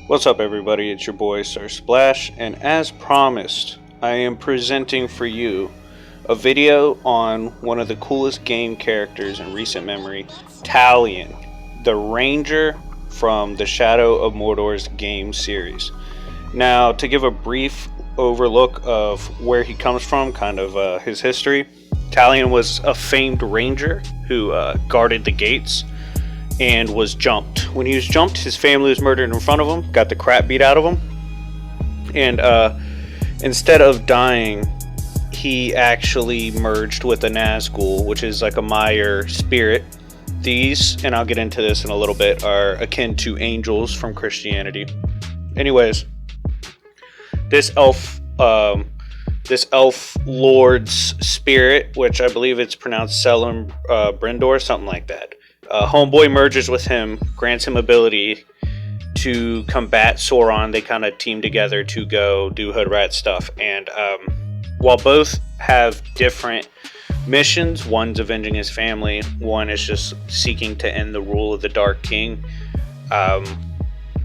What's up, everybody? It's your boy Sir Splash, and as promised, I am presenting for you a video on one of the coolest game characters in recent memory, Talion, the Ranger from the Shadow of Mordor's game series. Now, to give a brief overlook of where he comes from, kind of his history, Talion was a famed ranger who guarded the gates and was jumped. When he was jumped, his family was murdered in front of him, got the crap beat out of him, and instead of dying, he actually merged with a Nazgul, which is like a Mire spirit. These, and I'll get into this in a little bit, are akin to angels from Christianity. Anyways, this elf lord's spirit, which I believe it's pronounced Selim Brindor, something like that. Homeboy merges with him, grants him ability to combat Sauron. They kind of team together to go do hood rat stuff. And while both have different missions, one's avenging his family, one is just seeking to end the rule of the Dark King,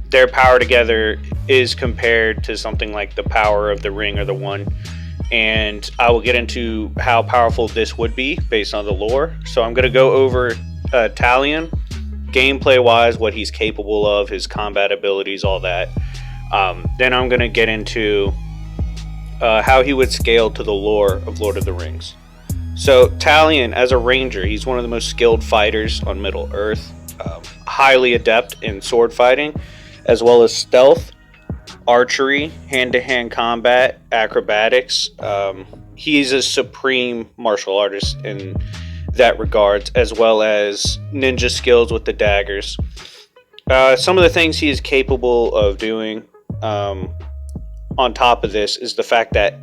their power together is compared to something like the power of the Ring or the One. And I will get into how powerful this would be based on the lore. So I'm going to go over Talion, gameplay wise, what he's capable of, his combat abilities, all that. Then I'm going to get into how he would scale to the lore of Lord of the Rings. So Talion, as a ranger, he's one of the most skilled fighters on Middle Earth, highly adept in sword fighting, as well as stealth, archery, hand-to-hand combat, acrobatics. He's a supreme martial artist in that regards, as well as ninja skills with the daggers. Some of the things he is capable of doing on top of this is the fact that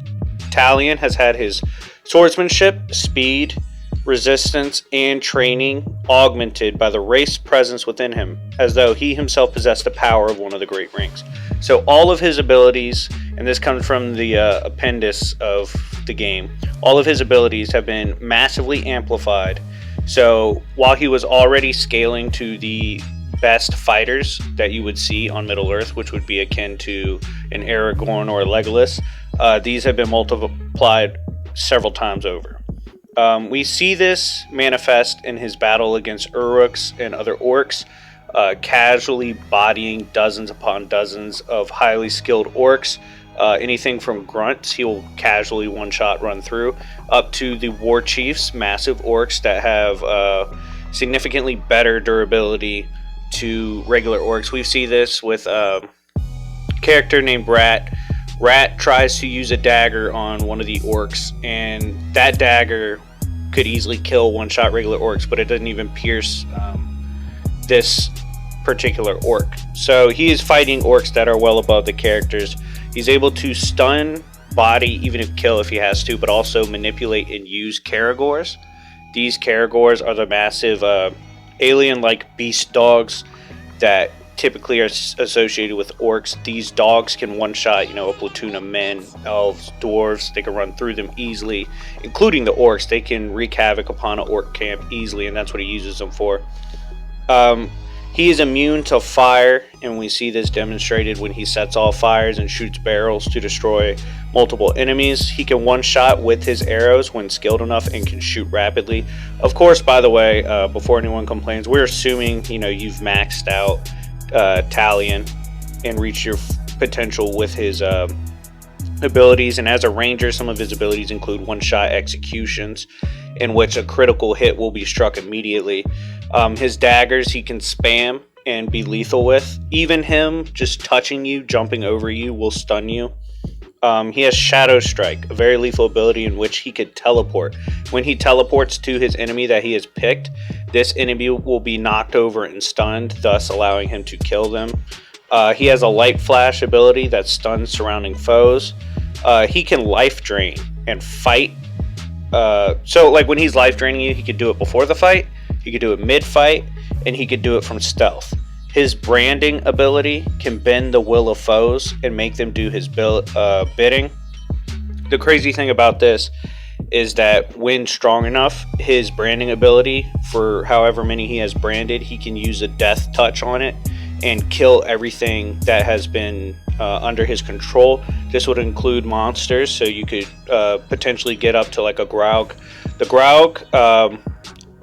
Talion has had his swordsmanship, speed, resistance, and training augmented by the race presence within him, as though he himself possessed the power of one of the great rings. So all of his abilities, and this comes from the appendix of the game, all of his abilities have been massively amplified. So while he was already scaling to the best fighters that you would see on Middle Earth, which would be akin to an Aragorn or a Legolas, these have been multiplied several times over. We see this manifest in his battle against Uruks and other orcs, casually bodying dozens upon dozens of highly skilled orcs. Anything from grunts he will casually one-shot run through, up to the war chiefs, massive orcs that have significantly better durability to regular orcs. We see this with a character named Rat. Rat tries to use a dagger on one of the orcs, and that dagger could easily kill one-shot regular orcs, but it doesn't even pierce this particular orc. So he is fighting orcs that are well above the characters. He's able to stun, body, even if kill if he has to, but also manipulate and use Caragors. These Caragors are the massive alien-like beast dogs that typically are associated with orcs. These dogs can one-shot, a platoon of men, elves, dwarves. They can run through them easily, including the orcs. They can wreak havoc upon an orc camp easily, and that's what he uses them for. He is immune to fire, and we see this demonstrated when he sets off fires and shoots barrels to destroy multiple enemies. He can one-shot with his arrows when skilled enough and can shoot rapidly. Of course, by the way, before anyone complains, we're assuming you've maxed out Talion and reached your potential with his abilities. And as a ranger, some of his abilities include one-shot executions, in which a critical hit will be struck immediately. His daggers he can spam and be lethal with. Even him just touching you, jumping over you, will stun you. He has Shadow Strike, a very lethal ability in which he could teleport. When he teleports to his enemy that he has picked, this enemy will be knocked over and stunned, thus allowing him to kill them. He has a Light Flash ability that stuns surrounding foes. He can life drain and fight. So like when he's life draining you, he could do it before the fight, he could do it mid-fight, and he could do it from stealth. His branding ability can bend the will of foes and make them do his bidding. The crazy thing about this is that when strong enough, his branding ability, for however many he has branded, he can use a death touch on it and kill everything that has been under his control. This would include monsters, so you could potentially get up to like a Graug. The Graug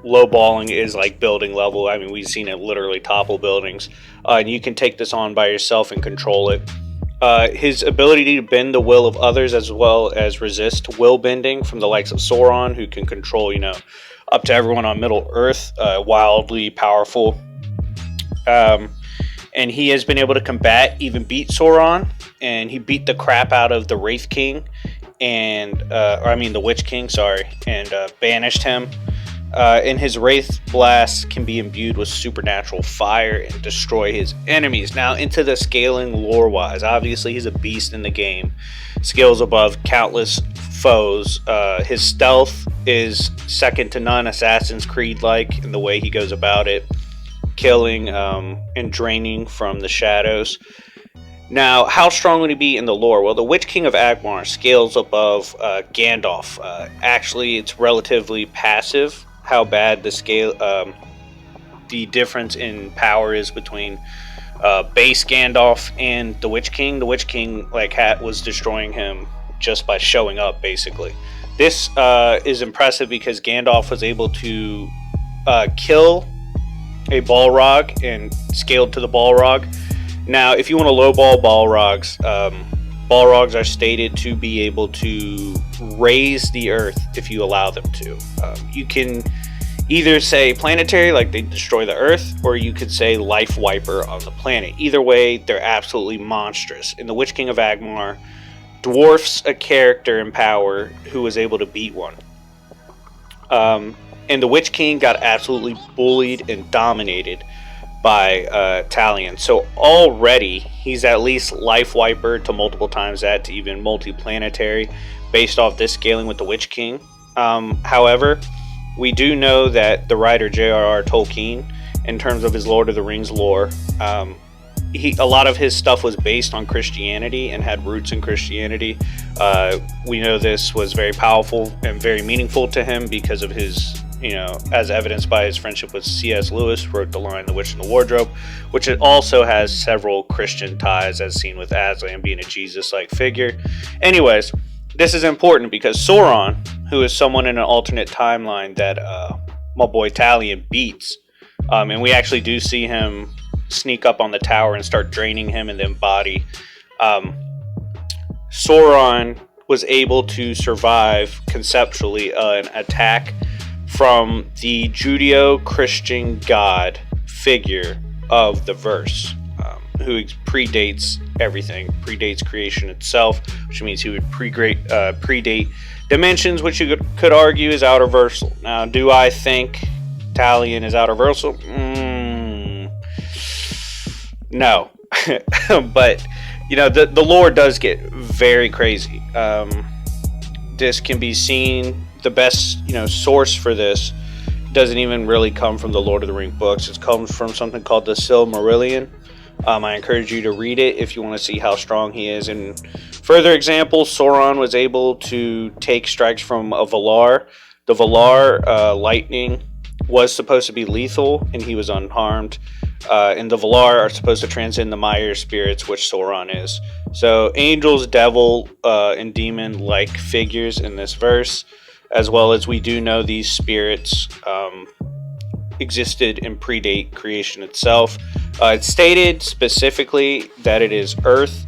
lowballing is like building level. I mean, we've seen it literally topple buildings, and you can take this on by yourself and control it. His ability to bend the will of others, as well as resist will bending from the likes of Sauron, who can control, up to everyone on Middle Earth, wildly powerful. And he has been able to combat, even beat Sauron, and he beat the crap out of the Wraith King, the Witch King, and banished him. And his Wraith Blast can be imbued with supernatural fire and destroy his enemies. Now, into the scaling lore-wise, obviously he's a beast in the game. Scales above countless foes. His stealth is second to none, Assassin's Creed-like in the way he goes about it, killing and draining from the shadows. Now, how strong would he be in the lore? Well, the Witch King of Angmar scales above Gandalf. Actually, it's relatively passive how bad the difference in power is between base Gandalf and the Witch King. The Witch King was destroying him just by showing up, basically. This is impressive because Gandalf was able to kill a Balrog and scaled to the Balrog. Now, if you want to lowball Balrogs, Balrogs are stated to be able to raise the earth if you allow them to. You can either say planetary, like they destroy the earth, or you could say life wiper on the planet. Either way, they're absolutely monstrous. And the Witch King of Angmar dwarfs a character in power who was able to beat one. And the Witch King got absolutely bullied and dominated by Talion. So already he's at least life wiper to multiple times that, to even multi-planetary, based off this scaling with the Witch King. However, we do know that the writer J.R.R. Tolkien, in terms of his Lord of the Rings lore, a lot of his stuff was based on Christianity and had roots in Christianity. We know this was very powerful and very meaningful to him because of his, as evidenced by his friendship with C.S. Lewis, wrote the line The Witch in the Wardrobe, which it also has several Christian ties, as seen with Aslan being a Jesus-like figure. Anyways, this is important because Sauron, who is someone in an alternate timeline that my boy Talion beats, and we actually do see him sneak up on the tower and start draining him and then body. Sauron was able to survive conceptually an attack from the Judeo-Christian god figure of the verse, who predates everything, predates creation itself, which means he would predate dimensions, which you could argue is outerversal. Now, do I think Talion is outerversal? No. But, the lore does get very crazy. This can be seen, the best, source for this doesn't even really come from the Lord of the Rings books. It comes from something called the Silmarillion. I encourage you to read it if you want to see how strong he is. And further example, Sauron was able to take strikes from a Valar. The Valar lightning was supposed to be lethal, and he was unharmed. And the Valar are supposed to transcend the Mire spirits, which Sauron is. So angels, devil, and demon-like figures in this verse, as well as we do know these spirits existed and predate creation itself. It's stated specifically that it is Earth,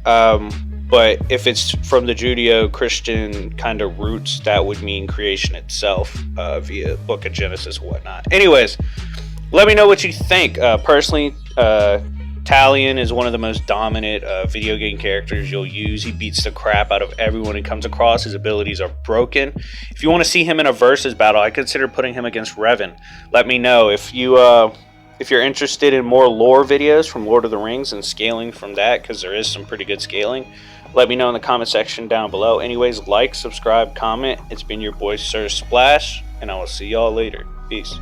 but if it's from the Judeo-Christian kind of roots, that would mean creation itself via Book of Genesis and whatnot. Anyways, let me know what you think. Personally, Talion is one of the most dominant video game characters you'll use. He beats the crap out of everyone he comes across. His abilities are broken. If you want to see him in a versus battle, I consider putting him against Revan. Let me know if you're interested in more lore videos from Lord of the Rings and scaling from that, because there is some pretty good scaling. Let me know in the comment section down below. Anyways, like, subscribe, comment. It's been your boy Sir Splash, and I will see y'all later. Peace.